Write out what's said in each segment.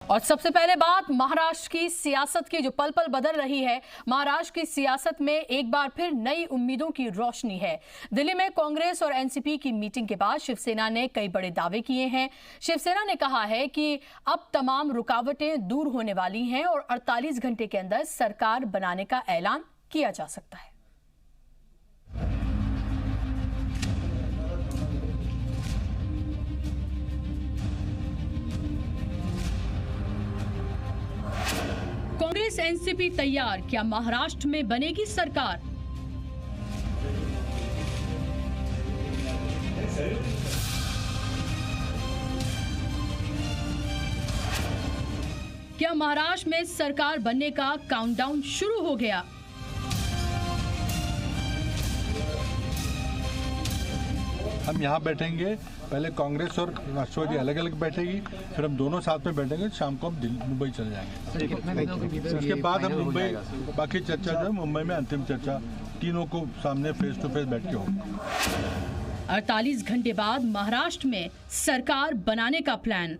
और सबसे पहले बात महाराष्ट्र की सियासत की जो पल पल बदल रही है। महाराष्ट्र की सियासत में एक बार फिर नई उम्मीदों की रोशनी है। दिल्ली में कांग्रेस और एनसीपी की मीटिंग के बाद शिवसेना ने कई बड़े दावे किए हैं। शिवसेना ने कहा है कि अब तमाम रुकावटें दूर होने वाली हैं और 48 घंटे के अंदर सरकार बनाने का ऐलान किया जा सकता है। कांग्रेस एनसीपी तैयार, क्या महाराष्ट्र में बनेगी सरकार? क्या महाराष्ट्र में सरकार बनने का काउंटडाउन शुरू हो गया? हम यहाँ बैठेंगे, पहले कांग्रेस और राष्ट्रवादी अलग अलग बैठेगी, फिर हम दोनों साथ में बैठेंगे। शाम को हम मुंबई चले जाएंगे। उसके बाद हम मुंबई बाकी चर्चा जो है मुंबई में अंतिम चर्चा तीनों को सामने फेस टू फेस बैठ के होगी। 48 घंटे बाद महाराष्ट्र में सरकार बनाने का प्लान।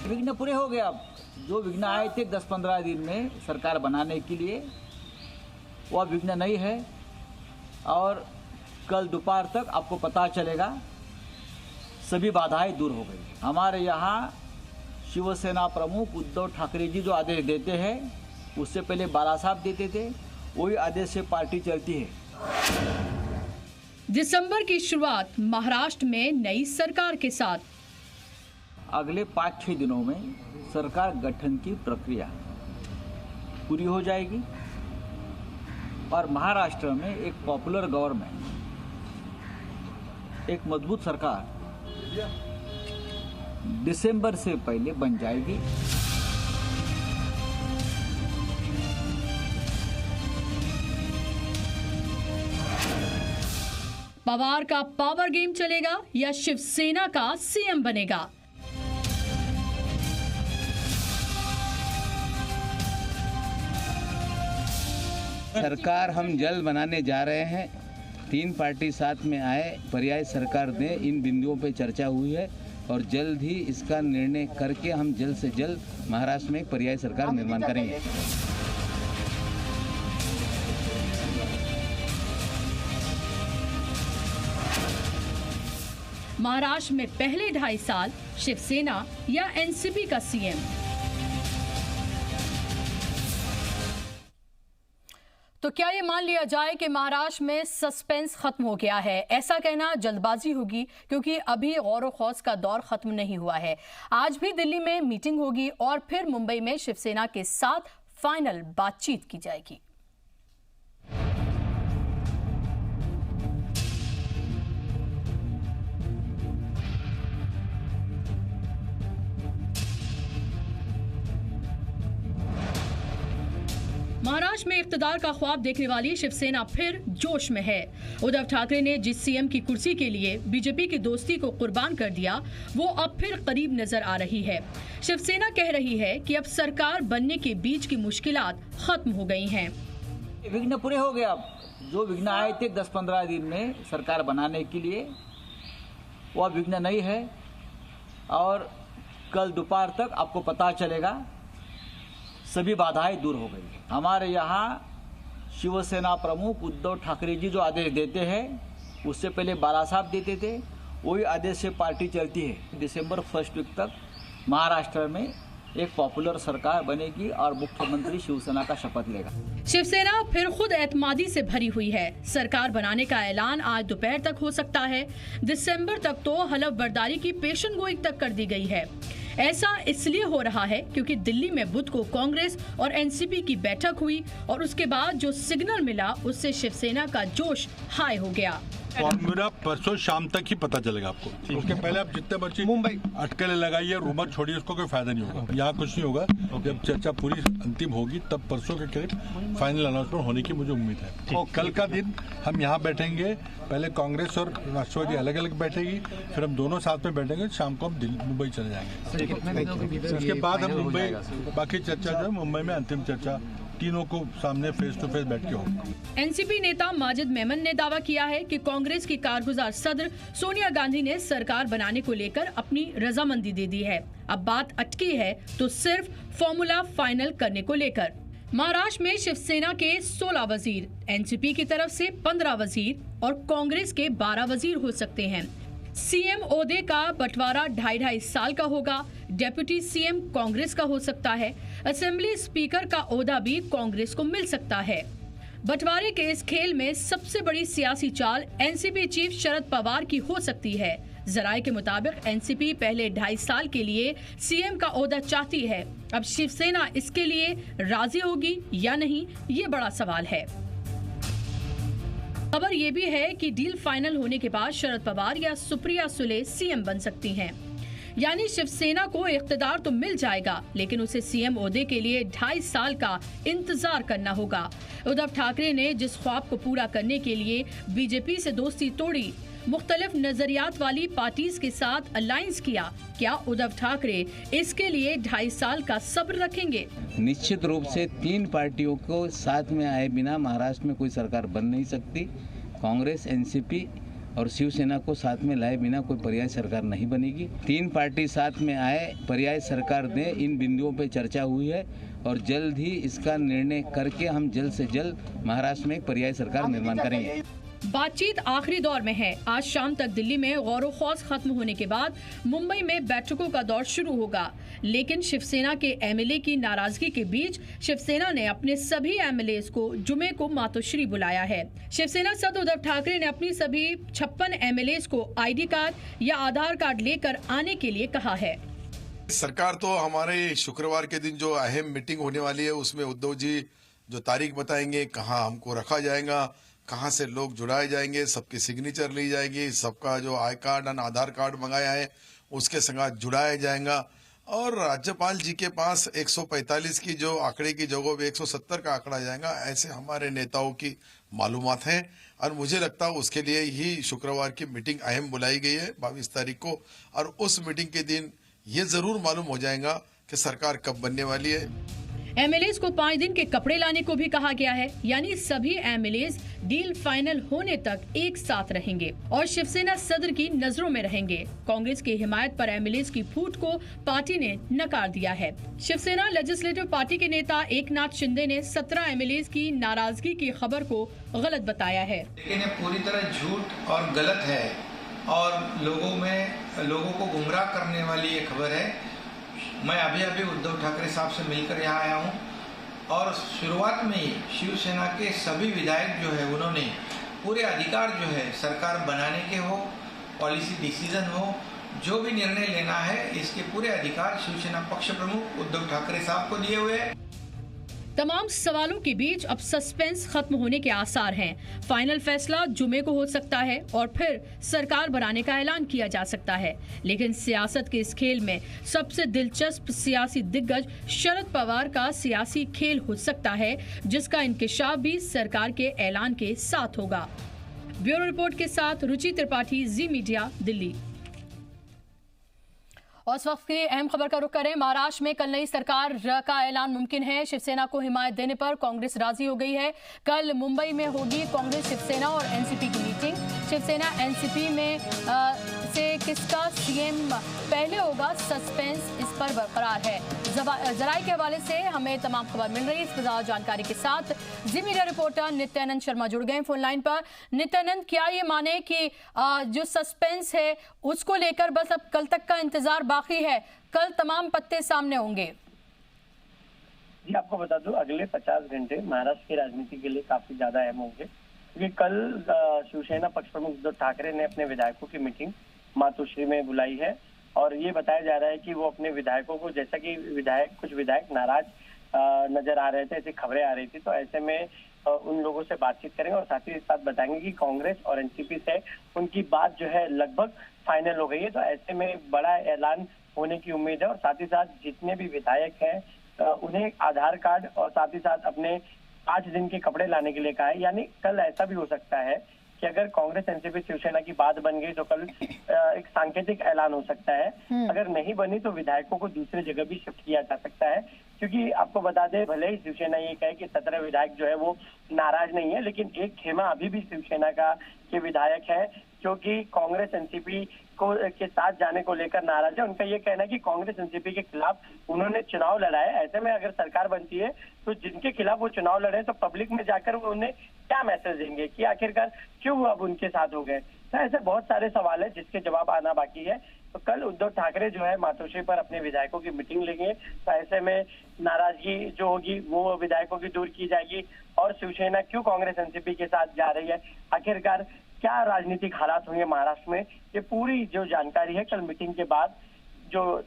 विघ्न पूरे हो गए। अब जो विघ्न आए थे 10-15 दिन में सरकार बनाने के लिए, वह विघ्न नहीं है और कल दोपहर तक आपको पता चलेगा सभी बाधाएं दूर हो गई। हमारे यहाँ शिवसेना प्रमुख उद्धव ठाकरे जी जो आदेश देते हैं, उससे पहले बाला साहब देते थे, वही आदेश से पार्टी चलती है। दिसंबर की शुरुआत महाराष्ट्र में नई सरकार के साथ। अगले 5-6 दिनों में सरकार गठन की प्रक्रिया पूरी हो जाएगी और महाराष्ट्र में एक पॉपुलर गवर्नमेंट, एक मजबूत सरकार दिसंबर से पहले बन जाएगी। पवार का पावर गेम चलेगा या शिवसेना का सीएम बनेगा? सरकार हम जल्द बनाने जा रहे हैं। 3 पार्टी साथ में आए, पर्याय सरकार दें, इन बिंदुओं पर चर्चा हुई है और जल्द ही इसका निर्णय करके हम जल्द से जल्द महाराष्ट्र में एक पर्याय सरकार निर्माण करेंगे। महाराष्ट्र में पहले 2.5 साल शिवसेना या एनसीपी का सीएम? तो क्या ये मान लिया जाए कि महाराष्ट्र में सस्पेंस खत्म हो गया है? ऐसा कहना जल्दबाजी होगी क्योंकि अभी गौर खौज का दौर खत्म नहीं हुआ है। आज भी दिल्ली में मीटिंग होगी और फिर मुंबई में शिवसेना के साथ फाइनल बातचीत की जाएगी। महाराष्ट्र में इख्तिदार का ख्वाब देखने वाली शिवसेना फिर जोश में है। उद्धव ठाकरे ने जिस सीएम की कुर्सी के लिए बीजेपी की दोस्ती को कुर्बान कर दिया, वो अब फिर करीब नजर आ रही है। शिवसेना कह रही है कि अब सरकार बनने के बीच की मुश्किलात खत्म हो गई हैं। विघ्न पूरे हो गए। अब जो विघ्न आए थे 10-15 दिन में सरकार बनाने के लिए, वह विघ्न नहीं है और कल दोपहर तक आपको पता चलेगा सभी बाधाएं दूर हो गई। हमारे यहाँ शिवसेना प्रमुख उद्धव ठाकरे जी जो आदेश देते हैं, उससे पहले बाला साहब देते थे, वही आदेश से पार्टी चलती है। दिसंबर 1 वीक तक महाराष्ट्र में एक पॉपुलर सरकार बनेगी और मुख्यमंत्री शिवसेना का शपथ लेगा। शिवसेना फिर खुद एतमादी से भरी हुई है। सरकार बनाने का ऐलान आज दोपहर तक हो सकता है। दिसंबर तक तो हलफ बर्दारी की पेशन गोई तक कर दी गई है। ऐसा इसलिए हो रहा है क्योंकि दिल्ली में बुध को कांग्रेस और एनसीपी की बैठक हुई और उसके बाद जो सिग्नल मिला उससे शिवसेना का जोश हाई हो गया। फॉर्मूला परसों शाम तक ही पता चलेगा आपको। उसके पहले आप जितने मर्जी मुंबई अटकलें लगाइए, रूमर छोड़िए, उसको कोई फायदा नहीं होगा। यहाँ कुछ नहीं होगा। जब चर्चा पूरी अंतिम होगी तब परसों के करीब फाइनल अनाउंसमेंट होने की मुझे उम्मीद है। कल का दिन हम यहाँ बैठेंगे, पहले कांग्रेस और राष्ट्रवादी अलग अलग बैठेगी, फिर हम दोनों साथ में बैठेंगे। शाम को हम मुंबई चले जाएंगे। उसके बाद हम मुंबई बाकी चर्चा जो है मुंबई में अंतिम चर्चा तीनों को सामने फेस टू फेस बैठ के होगा। एनसीपी नेता माजिद मेमन ने दावा किया है कि कांग्रेस की कारगुजार सदर सोनिया गांधी ने सरकार बनाने को लेकर अपनी रजामंदी दे दी है। अब बात अटकी है तो सिर्फ फॉर्मूला फाइनल करने को लेकर। महाराष्ट्र में शिवसेना के 16 वजीर, एनसीपी की तरफ से 15 वजीर और कांग्रेस के 12 वजीर हो सकते हैं। सीएम ओहदे का बंटवारा 2.5 साल का होगा। डेप्यूटी सीएम कांग्रेस का हो सकता है। असेंबली स्पीकर का ओहदा भी कांग्रेस को मिल सकता है। बंटवारे के इस खेल में सबसे बड़ी सियासी चाल एनसीपी चीफ शरद पवार की हो सकती है। जराये के मुताबिक एनसीपी पहले 2.5 साल के लिए सीएम का ओहदा चाहती है। अब शिवसेना इसके लिए राजी होगी या नहीं, ये बड़ा सवाल है। खबर ये भी है कि डील फाइनल होने के बाद शरद पवार या सुप्रिया सुले सीएम बन सकती हैं। यानी शिवसेना को इख्तिदार तो मिल जाएगा, लेकिन उसे सीएम ओहदे के लिए 2.5 साल का इंतजार करना होगा। उद्धव ठाकरे ने जिस ख्वाब को पूरा करने के लिए बीजेपी से दोस्ती तोड़ी, मुख्तलिफ नजरियात वाली पार्टीज के साथ अलायंस किया, क्या उद्धव ठाकरे इसके लिए 2.5 साल का सब्र रखेंगे? निश्चित रूप से 3 पार्टियों को साथ में आए बिना महाराष्ट्र में कोई सरकार बन नहीं सकती। कांग्रेस, एनसीपी और शिवसेना को साथ में लाए बिना कोई पर्याय सरकार नहीं बनेगी। 3 पार्टी साथ में आए, पर्याय सरकार दे, इन बिंदुओं पे चर्चा हुई है और जल्द ही इसका निर्णय करके हम जल्द से जल्द महाराष्ट्र में एक पर्याय सरकार निर्माण करेंगे। बातचीत आखिरी दौर में है। आज शाम तक दिल्ली में गौर खौज खत्म होने के बाद मुंबई में बैठकों का दौर शुरू होगा, लेकिन शिवसेना के एमएलए की नाराजगी के बीच शिवसेना ने अपने सभी एमएलए को जुमे को मातोश्री बुलाया है। शिवसेना सदर उद्धव ठाकरे ने अपनी सभी 56 एमएलए को आईडी कार्ड या आधार कार्ड लेकर आने के लिए कहा है। सरकार तो हमारे शुक्रवार के दिन जो अहम मीटिंग होने वाली है उसमें उद्धव जी जो तारीख बताएंगे, कहाँ हमको रखा जाएगा, कहाँ से लोग जुड़ाए जाएंगे, सबकी सिग्नेचर ली जाएगी, सबका जो आई कार्ड और आधार कार्ड मंगाया है उसके संग जुड़ाया जाएगा। और राज्यपाल जी के पास 145 की जो आंकड़े की जगह पे 170 का आंकड़ा जाएगा, ऐसे हमारे नेताओं की मालूमात है। और मुझे लगता है उसके लिए ही शुक्रवार की मीटिंग अहम बुलाई गई है 22 तारीख को। और उस मीटिंग के दिन ये जरूर मालूम हो जाएगा कि सरकार कब बनने वाली है। एमएलएज को 5 दिन के कपड़े लाने को भी कहा गया है, यानी सभी एमएलएज डील फाइनल होने तक एक साथ रहेंगे और शिवसेना सदर की नजरों में रहेंगे। कांग्रेस की हिमायत पर एमएलएज की फूट को पार्टी ने नकार दिया है। शिवसेना लेजिस्लेटिव पार्टी के नेता एकनाथ शिंदे ने 17 एमएलएज की नाराजगी की खबर को गलत बताया है। लेकिन ये पूरी तरह झूठ और गलत है और लोगों को गुमराह करने वाली ये खबर है। मैं अभी उद्धव ठाकरे साहब से मिलकर यहाँ आया हूँ और शुरुआत में ही शिवसेना के सभी विधायक जो है उन्होंने पूरे अधिकार जो है सरकार बनाने के हो, पॉलिसी डिसीजन हो, जो भी निर्णय लेना है इसके पूरे अधिकार शिवसेना पक्ष प्रमुख उद्धव ठाकरे साहब को दिए हुए हैं। तमाम सवालों के बीच अब सस्पेंस खत्म होने के आसार हैं। फाइनल फैसला जुमे को हो सकता है और फिर सरकार बनाने का ऐलान किया जा सकता है। लेकिन सियासत के इस खेल में सबसे दिलचस्प सियासी दिग्गज शरद पवार का सियासी खेल हो सकता है, जिसका इंकिशाफ भी सरकार के ऐलान के साथ होगा। ब्यूरो रिपोर्ट के साथ रुचि त्रिपाठी, जी मीडिया, दिल्ली। और इस वक्त की अहम खबर का रुख करें। महाराष्ट्र में कल नई सरकार का ऐलान मुमकिन है। शिवसेना को हिमायत देने पर कांग्रेस राजी हो गई है। कल मुंबई में होगी कांग्रेस, शिवसेना और एनसीपी की मीटिंग। शिवसेना एनसीपी में से किसका सीएम पहले होगा, सस्पेंस इस पर बरकरार है। जराये के हवाले से हमें तमाम खबर मिल रही है। इस पर जानकारी के साथ जी मीडिया रिपोर्टर नित्यानंद शर्मा जुड़ गए फोन लाइन पर। नित्यानंद, क्या ये माने कि जो सस्पेंस है उसको लेकर बस अब कल तक का इंतजार बाकी है, कल तमाम पत्ते सामने होंगे? जी, आपको बता दूं अगले 50 घंटे महाराष्ट्र की राजनीति के लिए काफी ज्यादा अहम होंगे, क्योंकि कल शिवसेना पक्ष प्रमुख उद्धव ठाकरे ने अपने विधायकों की मीटिंग मातोश्री में बुलाई है और ये बताया जा रहा है कि वो अपने विधायकों को, जैसा कि कुछ विधायक नाराज नजर आ रहे थे, ऐसी खबरें आ रही थी, तो ऐसे में उन लोगों से बातचीत करेंगे और साथ ही साथ बताएंगे कि कांग्रेस और एनसीपी से उनकी बात जो है लगभग फाइनल हो गई है। तो ऐसे में बड़ा ऐलान होने की उम्मीद है और साथ ही साथ जितने भी विधायक हैं उन्हें आधार कार्ड और साथ ही साथ अपने 5 दिन के कपड़े लाने के लिए कहा है। यानी कल ऐसा भी हो सकता है कि अगर कांग्रेस एनसीपी शिवसेना की बात बन गई तो कल एक सांकेतिक ऐलान हो सकता है। अगर नहीं बनी तो विधायकों को दूसरी जगह भी शिफ्ट किया जा सकता है। क्योंकि आपको बता दें, भले ही शिवसेना ये कहे कि 17 विधायक जो है वो नाराज नहीं है, लेकिन एक खेमा अभी भी शिवसेना के विधायक है क्योंकि कांग्रेस एनसीपी के साथ जाने को लेकर नाराज है। उनका ये कहना है कि कांग्रेस एनसीपी के खिलाफ उन्होंने चुनाव लड़ा है, ऐसे में अगर सरकार बनती है तो जिनके खिलाफ वो चुनाव लड़े तो पब्लिक में जाकर वो उन्हें क्या मैसेज देंगे कि आखिरकार क्यों अब उनके साथ हो गए। तो ऐसे बहुत सारे सवाल है जिसके जवाब आना बाकी है। तो कल उद्धव ठाकरे जो है मातोश्री पर अपने विधायकों की मीटिंग लेंगे, तो ऐसे में नाराजगी जो होगी वो विधायकों की दूर की जाएगी। और शिवसेना क्यों कांग्रेस एनसीपी के साथ जा रही है, आखिरकार क्या राजनीतिक हालात होंगे महाराष्ट्र में, ये पूरी जो जानकारी है कल मीटिंग के बाद जो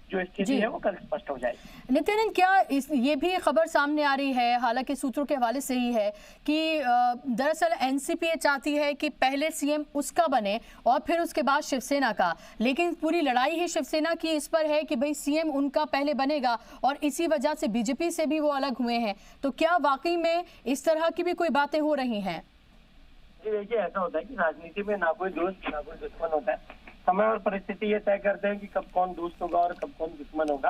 स्थिति है वो कल स्पष्ट हो जाएगी। नित्यानंद, क्या ये भी खबर सामने आ रही है, हालांकि सूत्रों के हवाले से ही है, कि दरअसल एनसीपी चाहती है कि पहले सीएम उसका बने और फिर उसके बाद शिवसेना का, लेकिन पूरी लड़ाई ही शिवसेना की इस पर है कि भाई सीएम उनका पहले बनेगा और इसी वजह से बीजेपी से भी वो अलग हुए हैं। तो क्या वाकई में इस तरह की भी कोई बातें हो रही हैं? जी देखिए, ऐसा होता है कि राजनीति में ना कोई दोस्त ना कोई दुश्मन होता है, समय और परिस्थिति ये तय करते हैं कि कब कौन दोस्त होगा और कब कौन दुश्मन होगा।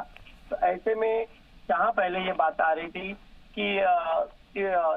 तो ऐसे में जहाँ पहले ये बात आ रही थी कि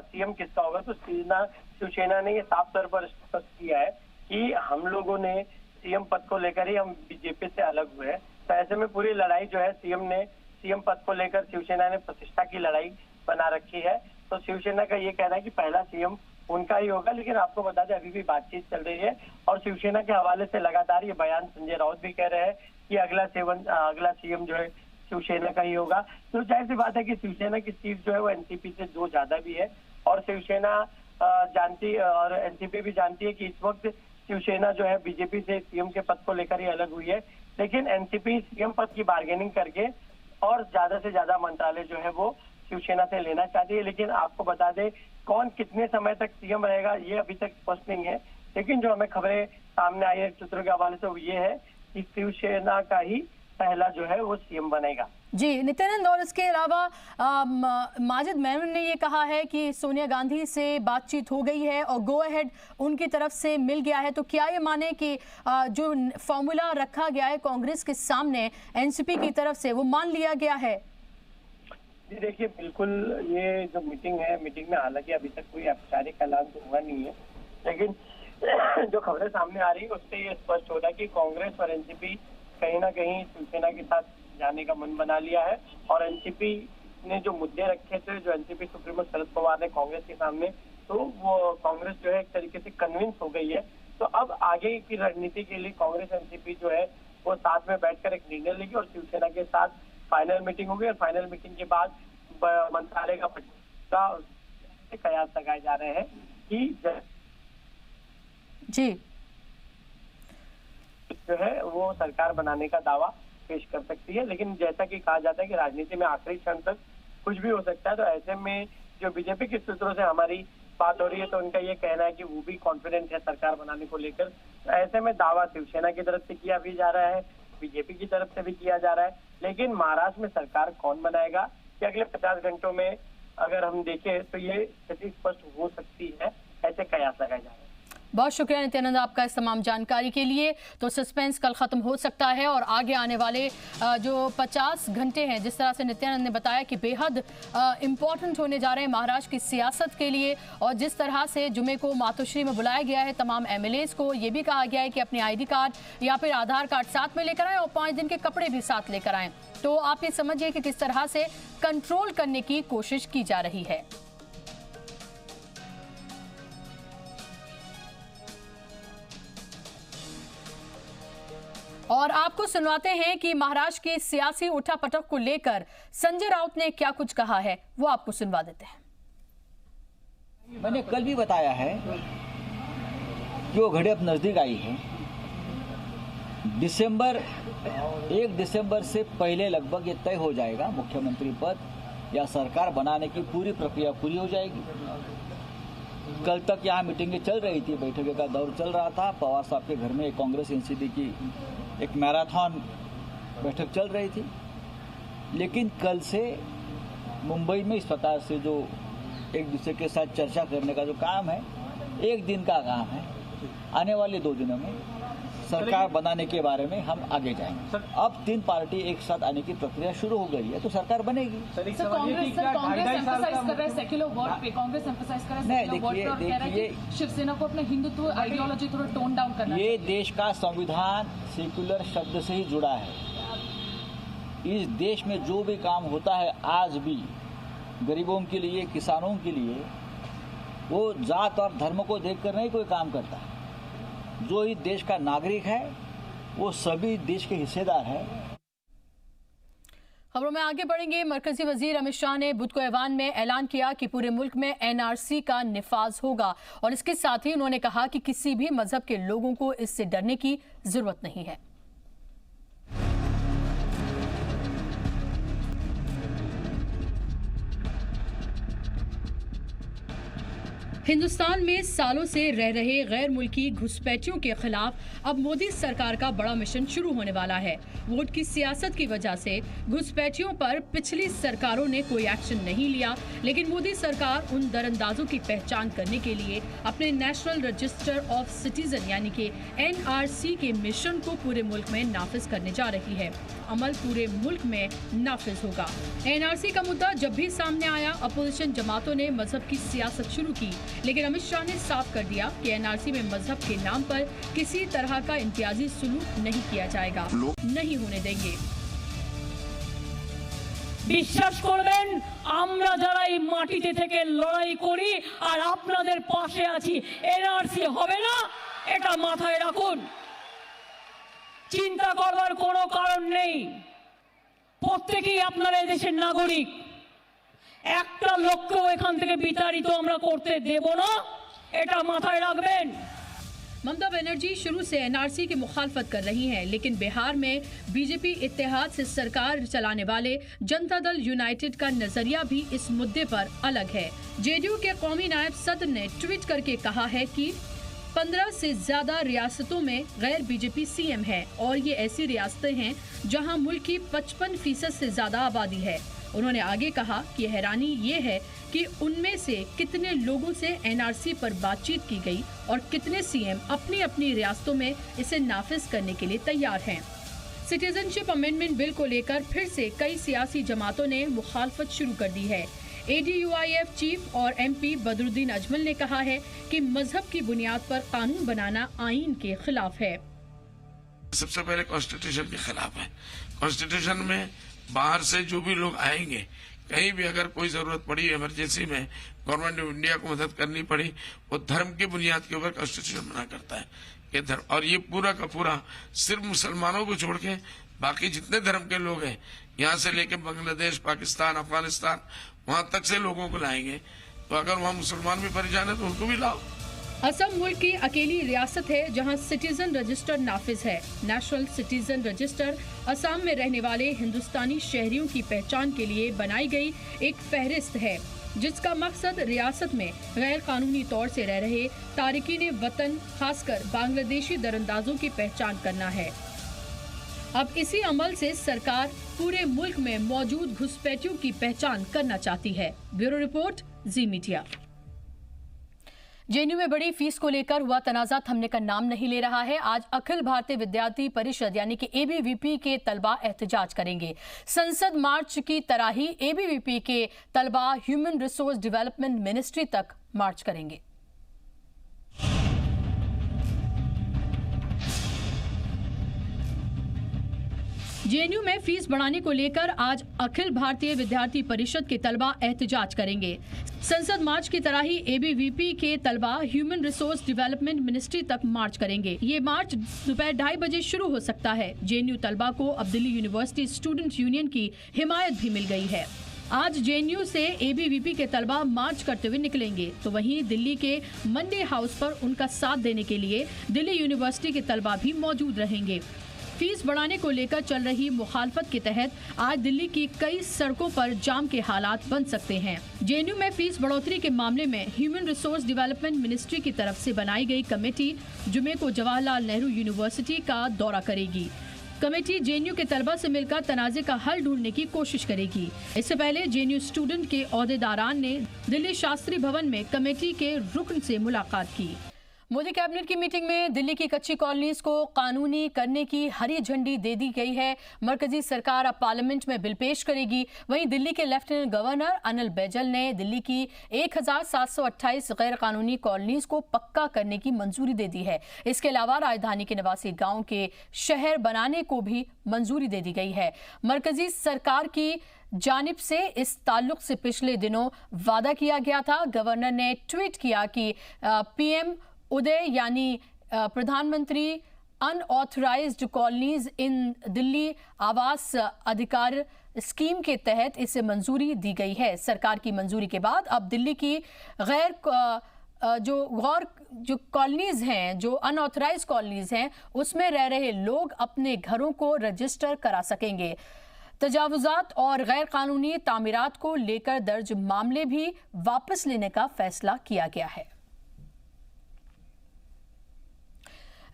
सीएम किसका होगा, तो शिवसेना ने ये साफ तौर पर स्पष्ट किया है कि हम लोगों ने सीएम पद को लेकर ही हम बीजेपी से अलग हुए हैं। तो ऐसे में पूरी लड़ाई जो है सीएम पद को लेकर शिवसेना ने प्रतिष्ठा की लड़ाई बना रखी है। तो शिवसेना का ये कहना है कि पहला सीएम उनका ही होगा, लेकिन आपको बता दें अभी भी बातचीत चल रही है और शिवसेना के हवाले से लगातार ये बयान संजय राउत भी कह रहे हैं कि अगला सीएम जो है शिवसेना का ही होगा। तो जाहिर सी बात है कि शिवसेना की सीट जो है वो एनसीपी से 2 ज्यादा भी है और शिवसेना जानती और एनसीपी भी जानती है कि इस वक्त शिवसेना जो है बीजेपी से सीएम के पद को लेकर ही अलग हुई है, लेकिन एनसीपी सीएम पद की बार्गेनिंग करके और ज्यादा से ज्यादा मंत्रालय जो है वो शिवसेना से लेना चाहती है। लेकिन आपको बता दें कौन कितने समय तक सीएम रहेगा ये अभी तक स्पष्ट नहीं है, लेकिन जो हमें खबरें सामने आई है सूत्रों के हवाले से वो ये है कि शिवसेना का ही पहला जो है वो सीएम बनेगा। जी नित्यानंद, और इसके अलावा माजिद मेमन ने ये कहा है कि सोनिया गांधी से बातचीत हो गई है और गो अहेड उनकी तरफ से मिल गया है। तो क्या ये माने कि जो फॉर्मूला रखा गया है कांग्रेस के सामने एनसीपी की तरफ से वो मान लिया गया है? जी देखिए, बिल्कुल ये जो मीटिंग में हालांकि अभी तक कोई औपचारिक ऐलान तो हुआ नहीं है, लेकिन जो खबरें सामने आ रही है उससे ये स्पष्ट हो रहा है कि कांग्रेस और एनसीपी कहीं ना कहीं शिवसेना के साथ जाने का मन बना लिया है। और एनसीपी ने जो मुद्दे रखे थे, जो एनसीपी सुप्रीमो शरद पवार ने कांग्रेस के सामने, तो वो कांग्रेस जो है एक तरीके से कन्विंस हो गई है। तो अब आगे की रणनीति के लिए कांग्रेस एनसीपी जो है वो साथ में बैठकर एक निर्णय लेगी और शिवसेना के साथ फाइनल मीटिंग होगी और फाइनल मीटिंग के बाद मंत्रालय का कयास लगाए जा रहे हैं कि जी जो है वो सरकार बनाने का दावा पेश कर सकती है। लेकिन जैसा कि कहा जाता है कि राजनीति में आखिरी क्षण तक कुछ भी हो सकता है, तो ऐसे में जो बीजेपी के सूत्रों से हमारी बात हो रही है तो उनका ये कहना है कि वो भी कॉन्फिडेंट है सरकार बनाने को लेकर। तो ऐसे में दावा शिवसेना की तरफ से किया भी जा रहा है, बीजेपी की तरफ से भी किया जा रहा है, लेकिन महाराष्ट्र में सरकार कौन बनाएगा कि अगले 50 घंटों में अगर हम देखें तो ये स्थिति स्पष्ट हो सकती है, ऐसे कयास लगाए जा रहे हैं। बहुत शुक्रिया नित्यानंद आपका इस तमाम जानकारी के लिए। तो सस्पेंस कल खत्म हो सकता है और आगे आने वाले जो 50 घंटे हैं, जिस तरह से नित्यानंद ने बताया कि बेहद इम्पॉर्टेंट होने जा रहे हैं महाराष्ट्र की सियासत के लिए, और जिस तरह से जुमे को मातोश्री में बुलाया गया है तमाम एमएलएज को, ये भी कहा गया है कि अपने आईडी कार्ड या फिर आधार कार्ड साथ में लेकर आएं और 5 दिन के कपड़े भी साथ लेकर आएं। तो आप ये समझिए कि किस तरह से कंट्रोल करने की कोशिश की जा रही है। और आपको सुनवाते हैं कि महाराष्ट्र की सियासी उठापटक को लेकर संजय राउत ने क्या कुछ कहा है, वो आपको सुनवा देते हैं। मैंने कल भी बताया है कि वो घड़ी अब नजदीक आई है। 1 दिसंबर से पहले लगभग ये तय हो जाएगा, मुख्यमंत्री पद या सरकार बनाने की पूरी प्रक्रिया पूरी हो जाएगी। कल तक यहाँ मीटिंगें चल रही थी, बैठकों का दौर चल रहा था। पवार साहब के घर में कांग्रेस एनसीपी की एक मैराथन बैठक चल रही थी, लेकिन कल से मुंबई में इस प्रकार से जो एक दूसरे के साथ चर्चा करने का जो काम है, 1 दिन का काम है। आने वाले 2 दिनों में सरकार बनाने के बारे में हम आगे जाएंगे। अब 3 पार्टी एक साथ आने की प्रक्रिया शुरू हो गई है तो सरकार बनेगी। कांग्रेस एम्फसाइज कर रहा है सेक्युलर वर्ड पे, कांग्रेस एम्फसाइज कर रहा है सेक्युलर वर्ड पे और कह रहा है कि शिवसेना को अपने हिंदुत्व आइडियोलॉजी थोड़ा टोन डाउन करना है। ये देश का संविधान सेक्युलर शब्द से ही जुड़ा है। इस देश में जो भी काम होता है आज भी गरीबों के लिए, किसानों के लिए, वो जात और धर्म को देखकर नहीं कोई काम करता। जो इस देश का नागरिक है वो सभी देश के हिस्सेदार है। खबरों में आगे बढ़ेंगे। मरकजी वजीर अमित शाह ने बुध को ऐवान में ऐलान किया कि पूरे मुल्क में एनआरसी का निफाज होगा और इसके साथ ही उन्होंने कहा कि किसी भी मजहब के लोगों को इससे डरने की जरूरत नहीं है। हिंदुस्तान में सालों से रह रहे गैर मुल्की घुसपैठियों के खिलाफ अब मोदी सरकार का बड़ा मिशन शुरू होने वाला है। वोट की सियासत की वजह से घुसपैठियों पर पिछली सरकारों ने कोई एक्शन नहीं लिया, लेकिन मोदी सरकार उन दरअंदाजों की पहचान करने के लिए अपने नेशनल रजिस्टर ऑफ सिटीजन यानी कि एनआरसी के मिशन को पूरे मुल्क में नाफिज करने जा रही है। अमल पूरे मुल्क में नाफिज होगा। एनआरसी का मुद्दा जब भी सामने आया, अपोजिशन जमातों ने मजहब की सियासत शुरू की, लेकिन अमित शाह ने साफ कर दिया कि एनआरसी में मजहब के नाम पर किसी तरह का इम्तियाजी सुलूक नहीं किया जाएगा, नहीं होने देंगे। বিশ্বাস করবেন আমরা যারা এই মাটিতে থেকে লড়াই করি আর আপনাদের পাশে আছি, এনআরসি হবে না এটা মাথায় রাখুন। চিন্তা করবার কোনো কারণ নেই। প্রত্যেকেই আপনারা এই দেশের নাগরিক। একটা লোককেও এখান থেকে বিতাড়িত আমরা করতে দেব না, এটা মাথায় রাখবেন। ममता बनर्जी शुरू से एनआरसी की मुखालफत कर रही हैं, लेकिन बिहार में बीजेपी इत्तेहाद से सरकार चलाने वाले जनता दल यूनाइटेड का नजरिया भी इस मुद्दे पर अलग है। जेडीयू के कौमी नायब सदर ने ट्वीट करके कहा है कि 15 से ज्यादा रियासतों में गैर बीजेपी सीएम है और ये ऐसी रियासतें हैं जहां मुल्क की 55% से ज्यादा आबादी है। उन्होंने आगे कहा कि हैरानी ये है कि उनमें से कितने लोगों से एनआरसी पर बातचीत की गई और कितने सीएम अपनी अपनी रियासतों में इसे नाफिज करने के लिए तैयार हैं। सिटीजनशिप अमेंडमेंट बिल को लेकर फिर से कई सियासी जमातों ने मुखालफत शुरू कर दी है। ADUIF चीफ और MP बदरुद्दीन अजमल ने कहा है कि मजहब की बुनियाद पर कानून बनाना आईन के खिलाफ है। सबसे पहले कॉन्स्टिट्यूशन के खिलाफ है। कॉन्स्टिट्यूशन में बाहर से जो भी लोग आएंगे, कहीं भी अगर कोई जरूरत पड़ी इमरजेंसी में गवर्नमेंट ऑफ इंडिया को मदद करनी पड़ी, वो धर्म की बुनियाद के ऊपर कॉन्स्टिट्यूशन मना करता है कि धर्म, और ये पूरा का पूरा सिर्फ मुसलमानों को छोड़ के बाकी जितने धर्म के लोग हैं, यहाँ से लेके बांग्लादेश, पाकिस्तान, अफगानिस्तान, वहां तक से लोगों को लाएंगे। तो अगर वहाँ मुसलमान भी परेशान है तो उनको भी लाओ। असम मुल्क की अकेली रियासत है जहां सिटीजन रजिस्टर नाफिज है। नेशनल सिटीजन रजिस्टर असम में रहने वाले हिंदुस्तानी शहरियों की पहचान के लिए बनाई गई एक फहरिस्त है, जिसका मकसद रियासत में गैर कानूनी तौर से रह रहे तारिकीन वतन, खासकर बांग्लादेशी दरअंदाजों की पहचान करना है। अब इसी अमल से सरकार पूरे मुल्क में मौजूद घुसपैठियों की पहचान करना चाहती है। ब्यूरो रिपोर्ट, जी मीडिया। जेएनयू में बड़ी फीस को लेकर हुआ तनाजा थमने का नाम नहीं ले रहा है। आज अखिल भारतीय विद्यार्थी परिषद यानी कि ABVP के तलबा एहतजाज करेंगे। संसद मार्च की तरह ही ABVP के तलबा ह्यूमन रिसोर्स डेवलपमेंट मिनिस्ट्री तक मार्च करेंगे। जेएनयू में फीस बढ़ाने को लेकर आज अखिल भारतीय विद्यार्थी परिषद के तलबा एहतजाज करेंगे। संसद मार्च की तरह ही ABVP के तलबा ह्यूमन रिसोर्स डेवलपमेंट मिनिस्ट्री तक मार्च करेंगे। ये मार्च दोपहर 2:30 बजे शुरू हो सकता है। जेएनयू तलबा को अब दिल्ली यूनिवर्सिटी स्टूडेंट यूनियन की हिमायत भी मिल गई है। आज जेएनयू से ABVP के तलबा मार्च करते हुए निकलेंगे, तो वहीं दिल्ली के मंडे हाउस पर उनका साथ देने के लिए दिल्ली यूनिवर्सिटी के तलबा भी मौजूद रहेंगे। फीस बढ़ाने को लेकर चल रही मुखालफत के तहत आज दिल्ली की कई सड़कों पर जाम के हालात बन सकते हैं। जेएनयू में फीस बढ़ोतरी के मामले में ह्यूमन रिसोर्स डेवलपमेंट मिनिस्ट्री की तरफ से बनाई गई कमेटी जुमे को जवाहरलाल नेहरू यूनिवर्सिटी का दौरा करेगी। कमेटी जेएनयू के तलबा से मिलकर तनाजे का हल ढूंढने की कोशिश करेगी। इससे पहले जेएनयू स्टूडेंट के ओहदेदारान ने दिल्ली शास्त्री भवन में कमेटी के रुकन से मुलाकात की। मोदी कैबिनेट की मीटिंग में दिल्ली की कच्ची कॉलोनीज को कानूनी करने की हरी झंडी दे दी गई है। मरकजी सरकार अब पार्लियामेंट में बिल पेश करेगी। वहीं दिल्ली के लेफ्टिनेंट गवर्नर अनिल बैजल ने दिल्ली की 1728 गैर कानूनी कॉलोनीज को पक्का करने की मंजूरी दे दी है। इसके अलावा राजधानी के निवासी गांव के शहर बनाने को भी मंजूरी दे दी गई है। मरकजी सरकार की जानिब से इस ताल्लुक से पिछले दिनों वादा किया गया था। गवर्नर ने ट्वीट किया कि पीएम उदय यानी प्रधानमंत्री अनऑथराइज्ड कॉलोनीज इन दिल्ली आवास अधिकार स्कीम के तहत इसे मंजूरी दी गई है। सरकार की मंजूरी के बाद अब दिल्ली की जो कॉलोनीज हैं, जो अनऑथराइज्ड कॉलोनीज हैं, उसमें रह रहे लोग अपने घरों को रजिस्टर करा सकेंगे। तजावुजात और गैर कानूनी तामीरात को लेकर दर्ज मामले भी वापस लेने का फैसला किया गया है।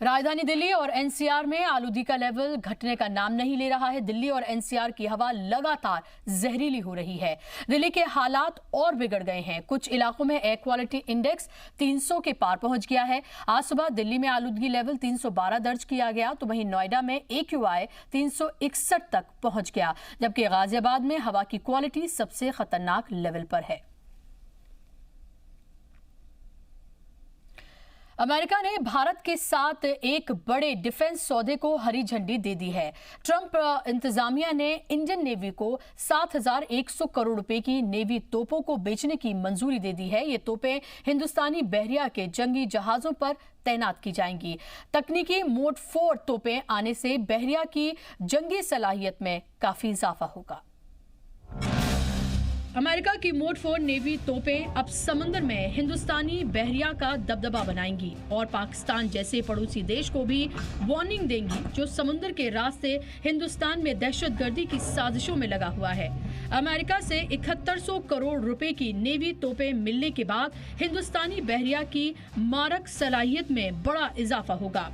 राजधानी दिल्ली और एनसीआर में आलूगी का लेवल घटने का नाम नहीं ले रहा है। दिल्ली और एनसीआर की हवा लगातार जहरीली हो रही है। दिल्ली के हालात और बिगड़ गए हैं। कुछ इलाकों में एयर क्वालिटी इंडेक्स 300 के पार पहुंच गया है। आज सुबह दिल्ली में आलूगी लेवल 312 दर्ज किया गया, तो वहीं नोएडा में AQI 361 तक पहुंच गया, जबकि गाजियाबाद में हवा की क्वालिटी सबसे खतरनाक लेवल पर है। अमेरिका ने भारत के साथ एक बड़े डिफेंस सौदे को हरी झंडी दे दी है। ट्रंप इंतजामिया ने इंडियन नेवी को 7,100 करोड़ रुपए की नेवी तोपों को बेचने की मंजूरी दे दी है। ये तोपें हिंदुस्तानी बहरिया के जंगी जहाजों पर तैनात की जाएंगी। तकनीकी मोड 4 तोपें आने से बहरिया की जंगी सलाहियत में काफी इजाफा होगा। अमेरिका की मोड 4 नेवी तोपें अब समुद्र में हिंदुस्तानी बहरिया का दबदबा बनाएंगी और पाकिस्तान जैसे पड़ोसी देश को भी वार्निंग देंगी जो समुद्र के रास्ते हिंदुस्तान में दहशतगर्दी की साजिशों में लगा हुआ है। अमेरिका से 7100 करोड़ रुपए की नेवी तोपें मिलने के बाद हिंदुस्तानी बहरिया की मारक सलाहियत में बड़ा इजाफा होगा।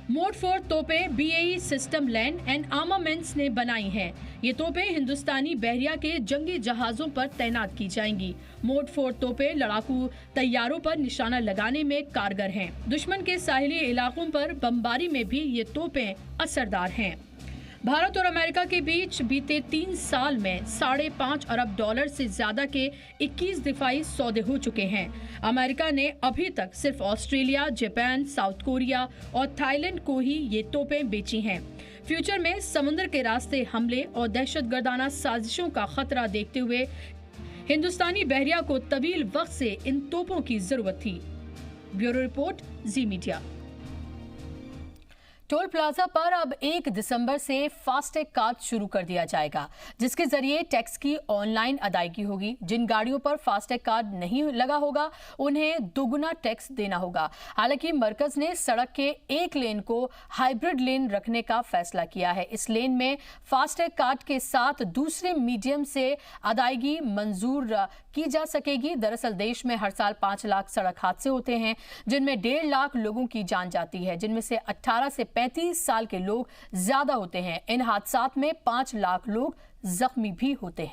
Mode 4 तोपें BAE system land and armaments ने बनाई हैं। ये तोपें हिंदुस्तानी बहरिया के जंगी जहाजों पर तैनात की जाएंगी। मोड 4 तोपें लड़ाकू तैयारों पर निशाना लगाने में कारगर हैं। दुश्मन के साहिली इलाकों पर बमबारी में भी ये तोपें असरदार हैं। भारत और अमेरिका के बीच बीते 3 साल में $5.5 अरब से ज्यादा के 21 दिफाई सौदे हो चुके हैं। अमेरिका ने अभी तक सिर्फ ऑस्ट्रेलिया, जापान, साउथ कोरिया और थाईलैंड को ही ये तोपें बेची हैं। फ्यूचर में समुद्र के रास्ते हमले और दहशतगर्दाना साजिशों का खतरा देखते हुए हिंदुस्तानी बहरिया को तवील वक्त से इन तोपों की जरूरत थी। ब्यूरो रिपोर्ट, जी मीडिया। टोल प्लाजा पर अब 1 दिसंबर से फास्टैग कार्ड शुरू कर दिया जाएगा, जिसके जरिए टैक्स की ऑनलाइन अदायगी होगी। जिन गाड़ियों पर फास्टैग कार्ड नहीं लगा होगा उन्हें दोगुना टैक्स देना होगा। हालांकि मरकज ने सड़क के एक लेन को हाइब्रिड लेन रखने का फैसला किया है। इस लेन में फास्टैग कार्ड के साथ दूसरे मीडियम से अदायगी मंजूर की जा सकेगी। दरअसल देश में हर साल 5 लाख सड़क हादसे होते हैं, जिनमें 1.5 लाख लोगों की जान जाती है, जिनमें से 18 से 35 साल के लोग ज्यादा होते हैं। इन हादसात में 5 लाख लोग जख्मी भी होते हैं।